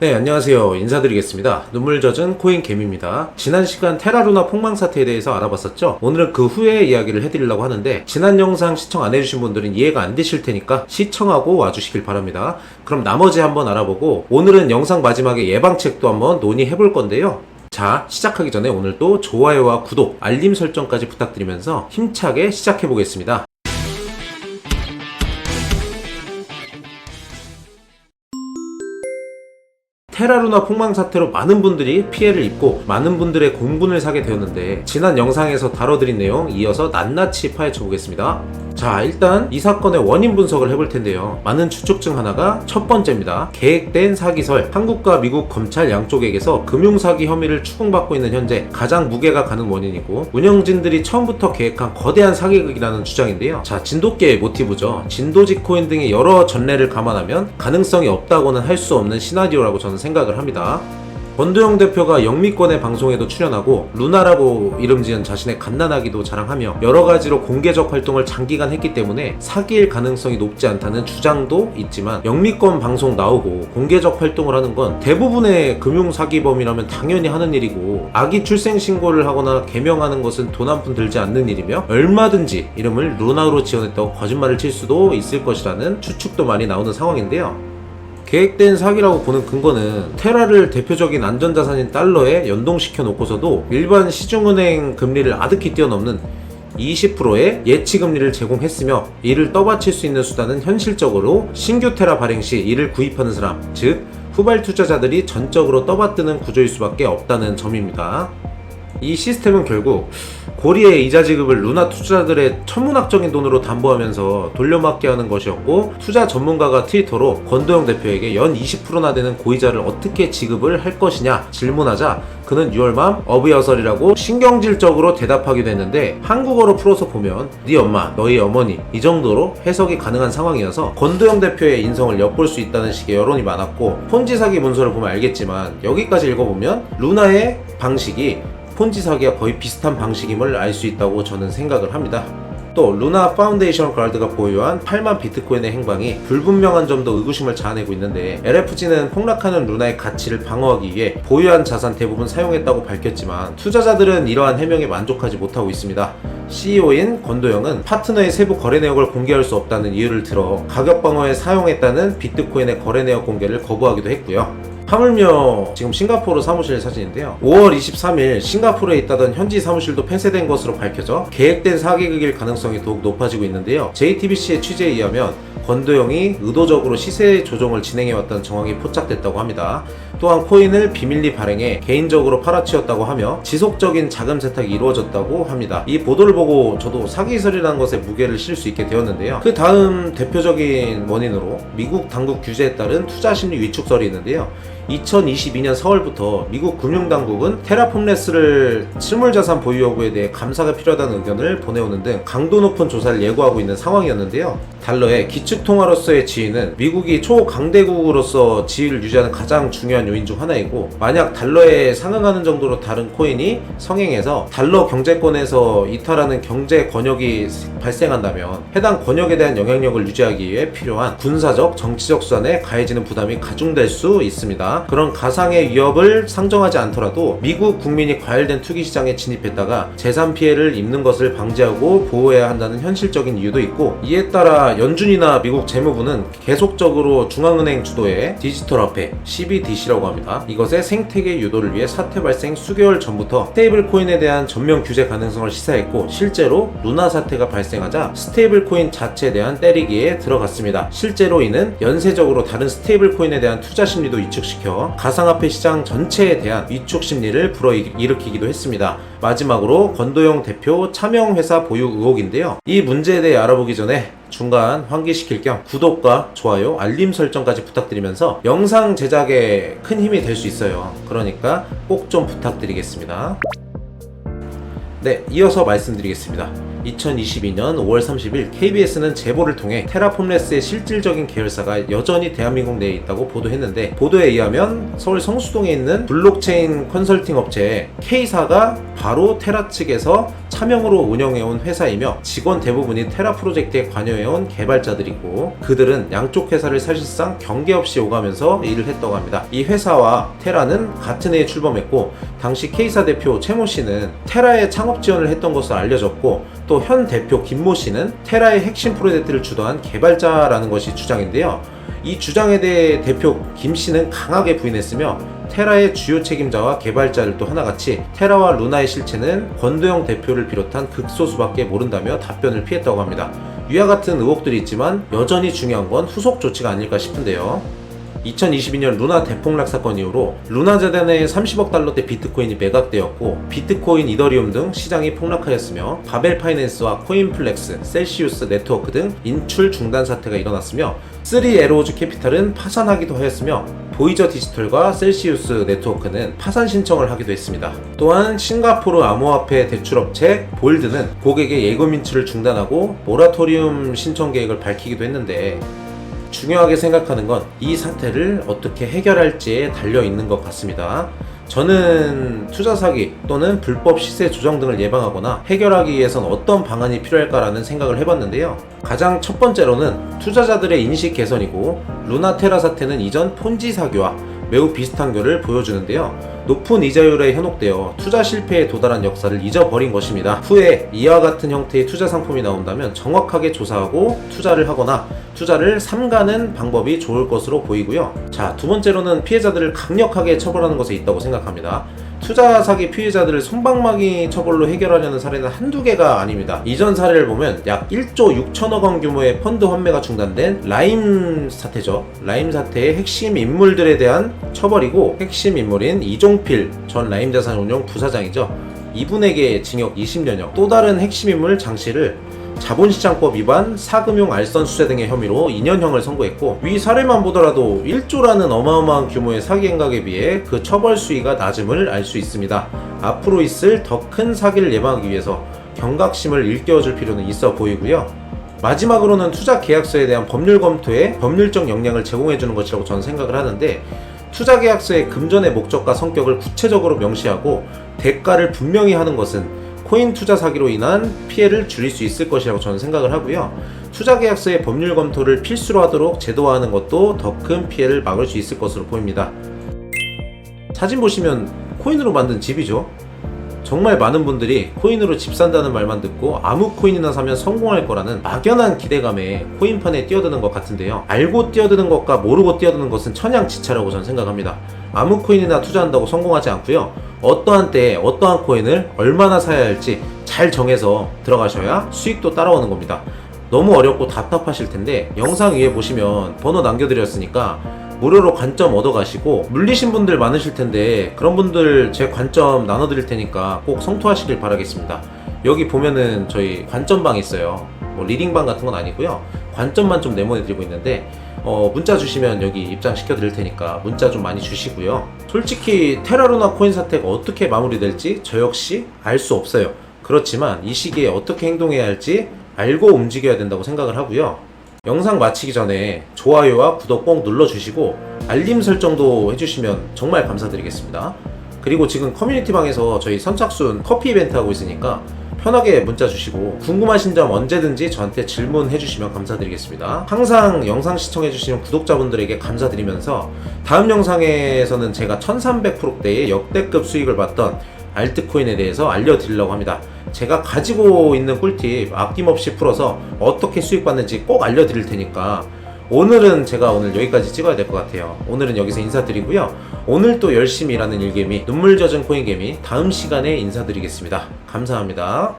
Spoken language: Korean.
네, 안녕하세요. 인사드리겠습니다. 눈물 젖은 코인 개미입니다. 지난 시간 테라루나 폭망 사태에 대해서 알아봤었죠? 오늘은 그 후에 이야기를 해드리려고 하는데, 지난 영상 시청 안 해주신 분들은 이해가 안 되실 테니까 시청하고 와주시길 바랍니다. 그럼 나머지 한번 알아보고, 오늘은 영상 마지막에 예방책도 한번 논의해볼 건데요. 자, 시작하기 전에 오늘도 좋아요와 구독, 알림 설정까지 부탁드리면서 힘차게 시작해보겠습니다. 테라루나 폭망 사태로 많은 분들이 피해를 입고 많은 분들의 공분을 사게 되었는데, 지난 영상에서 다뤄드린 내용 이어서 낱낱이 파헤쳐 보겠습니다. 자, 일단 이 사건의 원인 분석을 해볼 텐데요. 많은 추측 중 하나가 첫 번째입니다. 계획된 사기설. 한국과 미국 검찰 양쪽에게서 금융사기 혐의를 추궁받고 있는 현재 가장 무게가 가는 원인이고, 운영진들이 처음부터 계획한 거대한 사기극이라는 주장인데요. 자, 진돗개의 모티브죠. 진도지 코인 등의 여러 전례를 감안하면 가능성이 없다고는 할 수 없는 시나리오라고 저는 생각을 합니다. 권도영 대표가 영미권의 방송에도 출연하고 루나라고 이름 지은 자신의 갓난아기도 자랑하며 여러가지로 공개적 활동을 장기간 했기 때문에 사기일 가능성이 높지 않다는 주장도 있지만, 영미권 방송 나오고 공개적 활동을 하는 건 대부분의 금융사기범이라면 당연히 하는 일이고, 아기 출생신고를 하거나 개명하는 것은 돈 한 푼 들지 않는 일이며, 얼마든지 이름을 루나로 지어냈다고 거짓말을 칠 수도 있을 것이라는 추측도 많이 나오는 상황인데요. 계획된 사기라고 보는 근거는 테라를 대표적인 안전자산인 달러에 연동시켜 놓고서도 일반 시중은행 금리를 아득히 뛰어넘는 20%의 예치금리를 제공했으며, 이를 떠받칠 수 있는 수단은 현실적으로 신규 테라 발행 시 이를 구입하는 사람, 즉 후발 투자자들이 전적으로 떠받드는 구조일 수밖에 없다는 점입니다. 이 시스템은 결국 고리의 이자 지급을 루나 투자자들의 천문학적인 돈으로 담보하면서 돌려막기 하는 것이었고, 투자 전문가가 트위터로 권도영 대표에게 연 20%나 되는 고이자를 어떻게 지급을 할 것이냐 질문하자, 그는 6월맘 어브여설이라고 신경질적으로 대답하기도 했는데, 한국어로 풀어서 보면 네 엄마, 너희 어머니 이 정도로 해석이 가능한 상황이어서 권도영 대표의 인성을 엿볼 수 있다는 식의 여론이 많았고, 폰지 사기 문서를 보면 알겠지만 여기까지 읽어보면 루나의 방식이 폰지 사기와 거의 비슷한 방식임을 알 수 있다고 저는 생각을 합니다. 또 루나 파운데이션 가드가 보유한 8만 비트코인의 행방이 불분명한 점도 의구심을 자아내고 있는데, LFG는 폭락하는 루나의 가치를 방어하기 위해 보유한 자산 대부분 사용했다고 밝혔지만, 투자자들은 이러한 해명에 만족하지 못하고 있습니다. CEO인 권도영은 파트너의 세부 거래 내역을 공개할 수 없다는 이유를 들어 가격 방어에 사용했다는 비트코인의 거래 내역 공개를 거부하기도 했고요. 하물며 지금 싱가포르 사무실 사진인데요. 5월 23일 싱가포르에 있다던 현지 사무실도 폐쇄된 것으로 밝혀져 계획된 사기극일 가능성이 더욱 높아지고 있는데요. JTBC의 취재에 의하면 권도영이 의도적으로 시세 조정을 진행해왔다는 정황이 포착됐다고 합니다. 또한 코인을 비밀리 발행해 개인적으로 팔아치웠다고 하며 지속적인 자금 세탁이 이루어졌다고 합니다. 이 보도를 보고 저도 사기설이라는 것에 무게를 실 수 있게 되었는데요. 그 다음 대표적인 원인으로 미국 당국 규제에 따른 투자 심리 위축설이 있는데요. 2022년 4월부터 미국 금융당국은 테라폼레스를 실물자산 보유 여부에 대해 감사가 필요하다는 의견을 보내오는 등 강도 높은 조사를 예고하고 있는 상황이었는데요. 달러의 기축통화로서의 지위는 미국이 초강대국으로서 지위를 유지하는 가장 중요한 요인 중 하나이고, 만약 달러에 상응하는 정도로 다른 코인이 성행해서 달러 경제권에서 이탈하는 경제 권역이 발생한다면, 해당 권역에 대한 영향력을 유지하기 위해 필요한 군사적, 정치적 수단에 가해지는 부담이 가중될 수 있습니다. 그런 가상의 위협을 상정하지 않더라도 미국 국민이 과열된 투기 시장에 진입했다가 재산 피해를 입는 것을 방지하고 보호해야 한다는 현실적인 이유도 있고, 이에 따라 연준이나 미국 재무부는 계속적으로 중앙은행 주도의 디지털 화폐 CBDC라고 합니다. 이것의 생태계 유도를 위해 사태 발생 수개월 전부터 스테이블 코인에 대한 전면 규제 가능성을 시사했고, 실제로 루나 사태가 발생하자 스테이블 코인 자체에 대한 때리기에 들어갔습니다. 실제로 이는 연쇄적으로 다른 스테이블 코인에 대한 투자 심리도 위축시켜 가상화폐 시장 전체에 대한 위축 심리를 불어일으키기도 했습니다. 마지막으로 권도영 대표 차명회사 보유 의혹인데요. 이 문제에 대해 알아보기 전에 중간 환기시킬 겸 구독과 좋아요, 알림 설정까지 부탁드리면서 영상 제작에 큰 힘이 될 수 있어요. 그러니까 꼭 좀 부탁드리겠습니다. 네, 이어서 말씀드리겠습니다. 2022년 5월 30일 KBS는 제보를 통해 테라폼레스의 실질적인 계열사가 여전히 대한민국 내에 있다고 보도했는데, 보도에 의하면 서울 성수동에 있는 블록체인 컨설팅 업체 K사가 바로 테라 측에서 차명으로 운영해온 회사이며 직원 대부분이 테라 프로젝트에 관여해온 개발자들이고, 그들은 양쪽 회사를 사실상 경계 없이 오가면서 일을 했다고 합니다. 이 회사와 테라는 같은 해에 출범했고, 당시 K사 대표 최모 씨는 테라의 창업 지원을 했던 것으로 알려졌고, 또 현 대표 김모 씨는 테라의 핵심 프로젝트를 주도한 개발자라는 것이 주장인데요. 이 주장에 대해 대표 김 씨는 강하게 부인했으며, 테라의 주요 책임자와 개발자를 또 하나같이 테라와 루나의 실체는 권도영 대표를 비롯한 극소수밖에 모른다며 답변을 피했다고 합니다. 위와 같은 의혹들이 있지만 여전히 중요한 건 후속 조치가 아닐까 싶은데요. 2022년 루나 대폭락 사건 이후로 루나 재단의 30억 달러대 비트코인이 매각되었고, 비트코인, 이더리움 등 시장이 폭락하였으며, 바벨 파이낸스와 코인플렉스, 셀시우스 네트워크 등 인출 중단 사태가 일어났으며, 3에로우즈 캐피탈은 파산하기도 하였으며, 보이저 디지털과 셀시우스 네트워크는 파산 신청을 하기도 했습니다. 또한 싱가포르 암호화폐 대출업체 볼드는 고객의 예금 인출을 중단하고 모라토리움 신청 계획을 밝히기도 했는데, 중요하게 생각하는 건 이 사태를 어떻게 해결할지에 달려 있는 것 같습니다. 저는 투자 사기 또는 불법 시세 조정 등을 예방하거나 해결하기 위해선 어떤 방안이 필요할까라는 생각을 해봤는데요. 가장 첫 번째로는 투자자들의 인식 개선이고, 루나 테라 사태는 이전 폰지 사기와 매우 비슷한 결을 보여주는데요. 높은 이자율에 현혹되어 투자 실패에 도달한 역사를 잊어버린 것입니다. 후에 이와 같은 형태의 투자 상품이 나온다면 정확하게 조사하고 투자를 하거나 투자를 삼가는 방법이 좋을 것으로 보이고요. 자, 두 번째로는 피해자들을 강력하게 처벌하는 것에 있다고 생각합니다. 투자 사기 피해자들을 솜방망이 처벌로 해결하려는 사례는 한두 개가 아닙니다. 이전 사례를 보면 약 1조 6천억 원 규모의 펀드 환매가 중단된 라임 사태죠. 라임 사태의 핵심 인물들에 대한 처벌이고, 핵심 인물인 이종필 전 라임자산운용 부사장이죠. 이분에게 징역 20년형, 또 다른 핵심 인물 장 씨를 자본시장법 위반, 사금융 알선 수재 등의 혐의로 2년형을 선고했고, 위 사례만 보더라도 1조라는 어마어마한 규모의 사기 행각에 비해 그 처벌 수위가 낮음을 알 수 있습니다. 앞으로 있을 더 큰 사기를 예방하기 위해서 경각심을 일깨워줄 필요는 있어 보이고요. 마지막으로는 투자 계약서에 대한 법률 검토에 법률적 역량을 제공해주는 것이라고 저는 생각을 하는데, 투자 계약서의 금전의 목적과 성격을 구체적으로 명시하고 대가를 분명히 하는 것은 코인 투자 사기로 인한 피해를 줄일 수 있을 것이라고 저는 생각을 하고요. 투자 계약서의 법률 검토를 필수로 하도록 제도화하는 것도 더 큰 피해를 막을 수 있을 것으로 보입니다. 사진 보시면 코인으로 만든 집이죠. 정말 많은 분들이 코인으로 집 산다는 말만 듣고 아무 코인이나 사면 성공할 거라는 막연한 기대감에 코인판에 뛰어드는 것 같은데요. 알고 뛰어드는 것과 모르고 뛰어드는 것은 천양지차라고 저는 생각합니다. 아무 코인이나 투자한다고 성공하지 않고요. 어떠한 때에 어떠한 코인을 얼마나 사야 할지 잘 정해서 들어가셔야 수익도 따라오는 겁니다. 너무 어렵고 답답하실 텐데 영상 위에 보시면 번호 남겨드렸으니까 무료로 관점 얻어가시고, 물리신 분들 많으실 텐데 그런 분들 제 관점 나눠드릴 테니까 꼭 성투하시길 바라겠습니다. 여기 보면은 저희 관점방 있어요. 뭐 리딩방 같은 건 아니고요. 관점만 좀 내보내드리고 있는데 문자 주시면 여기 입장시켜 드릴 테니까 문자 좀 많이 주시고요. 솔직히 테라루나 코인 사태가 어떻게 마무리될지 저 역시 알 수 없어요. 그렇지만 이 시기에 어떻게 행동해야 할지 알고 움직여야 된다고 생각을 하고요. 영상 마치기 전에 좋아요와 구독 꼭 눌러주시고 알림 설정도 해주시면 정말 감사드리겠습니다. 그리고 지금 커뮤니티방에서 저희 선착순 커피 이벤트 하고 있으니까 편하게 문자 주시고 궁금하신 점 언제든지 저한테 질문해 주시면 감사드리겠습니다. 항상 영상 시청해 주시는 구독자분들에게 감사드리면서 다음 영상에서는 제가 1300%대의 역대급 수익을 봤던 알트코인에 대해서 알려드리려고 합니다. 제가 가지고 있는 꿀팁 아낌없이 풀어서 어떻게 수익 받는지 꼭 알려드릴 테니까 오늘은 제가 오늘 여기까지 찍어야 될 것 같아요. 오늘은 여기서 인사드리고요. 오늘 또 열심히 일하는 일개미 눈물 젖은 코인개미 다음 시간에 인사드리겠습니다. 감사합니다.